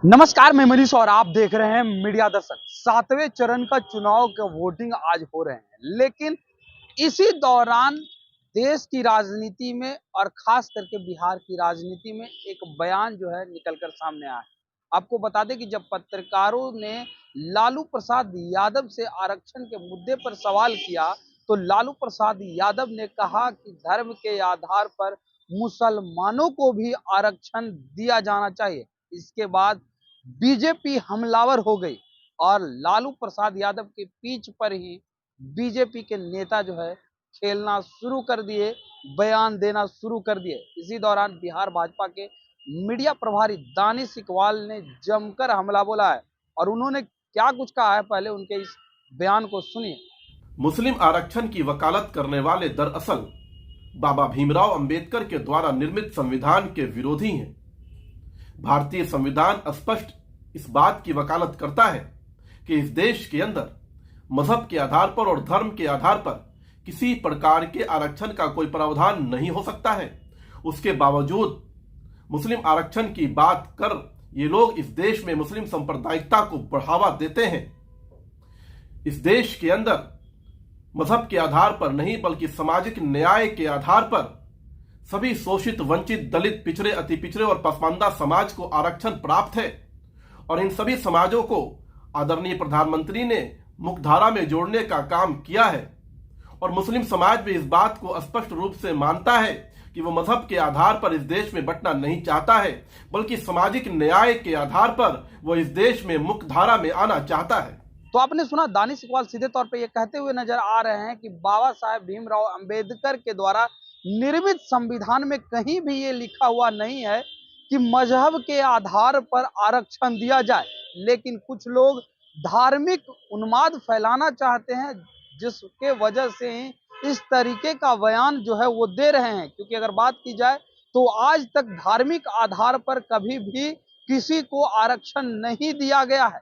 नमस्कार, मैं मनीष और आप देख रहे हैं मीडिया दर्शन। सातवें चरण का चुनाव का वोटिंग आज हो रहे हैं, लेकिन इसी दौरान देश की राजनीति में और खास करके बिहार की राजनीति में एक बयान जो है निकलकर सामने आया है। आपको बता दें कि जब पत्रकारों ने लालू प्रसाद यादव से आरक्षण के मुद्दे पर सवाल किया, तो लालू प्रसाद यादव ने कहा कि धर्म के आधार पर मुसलमानों को भी आरक्षण दिया जाना चाहिए। इसके बाद बीजेपी हमलावर हो गई और लालू प्रसाद यादव के पीठ पर ही बीजेपी के नेता जो है खेलना शुरू कर दिए, बयान देना शुरू कर दिए। इसी दौरान बिहार भाजपा के मीडिया प्रभारी दानिश इकबाल ने जमकर हमला बोला है और उन्होंने क्या कुछ कहा है, पहले उनके इस बयान को सुनिए। मुस्लिम आरक्षण की वकालत करने वाले दरअसल बाबा भीमराव अंबेडकर के द्वारा निर्मित संविधान के विरोधी हैं। भारतीय संविधान स्पष्ट इस बात की वकालत करता है कि इस देश के अंदर मजहब के आधार पर और धर्म के आधार पर किसी प्रकार के आरक्षण का कोई प्रावधान नहीं हो सकता है। उसके बावजूद मुस्लिम आरक्षण की बात कर ये लोग इस देश में मुस्लिम सांप्रदायिकता को बढ़ावा देते हैं। इस देश के अंदर मजहब के आधार पर नहीं बल्कि सामाजिक न्याय के आधार पर सभी शोषित, वंचित, दलित, पिछड़े, अति पिछड़े और पसमानदा समाज को आरक्षण प्राप्त है और इन सभी समाजों को आदरणीय प्रधानमंत्री ने मुख्यधारा में जोड़ने का काम किया है। और मुस्लिम समाज भी इस बात को स्पष्ट रूप से मानता है कि वो मजहब के आधार पर इस देश में बंटना नहीं चाहता है, बल्कि सामाजिक न्याय के आधार पर वो इस देश में मुख्यधारा में आना चाहता है। तो आपने सुना, दानिश इकबाल सीधे तौर पे ये कहते हुए नजर आ रहे हैं कि बाबा साहेब भीमराव अंबेडकर के द्वारा निर्मित संविधान में कहीं भी ये लिखा हुआ नहीं है कि मजहब के आधार पर आरक्षण दिया जाए, लेकिन कुछ लोग धार्मिक उन्माद फैलाना चाहते हैं, जिसके वजह से ही इस तरीके का बयान जो है वो दे रहे हैं। क्योंकि अगर बात की जाए तो आज तक धार्मिक आधार पर कभी भी किसी को आरक्षण नहीं दिया गया है।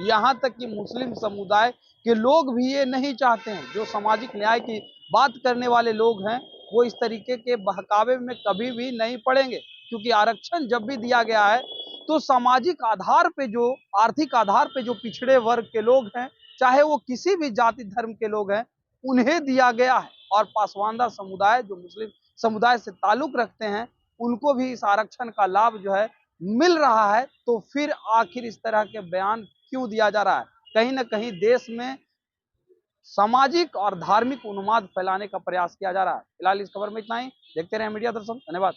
यहाँ तक कि मुस्लिम समुदाय के लोग भी ये नहीं चाहते हैं। जो सामाजिक न्याय की बात करने वाले लोग हैं, वो इस तरीके के बहकावे में कभी भी नहीं पड़ेंगे, क्योंकि आरक्षण जब भी दिया गया है तो सामाजिक आधार पे, जो आर्थिक आधार पे जो पिछड़े वर्ग के लोग हैं, चाहे वो किसी भी जाति धर्म के लोग हैं, उन्हें दिया गया है। और पासवानदा समुदाय, जो मुस्लिम समुदाय से ताल्लुक रखते हैं, उनको भी इस आरक्षण का लाभ जो है मिल रहा है। तो फिर आखिर इस तरह के बयान क्यों दिया जा रहा है? कहीं ना कहीं देश में सामाजिक और धार्मिक उन्माद फैलाने का प्रयास किया जा रहा है। फिलहाल इस खबर में इतना ही। देखते रहे मीडिया दर्शन। धन्यवाद।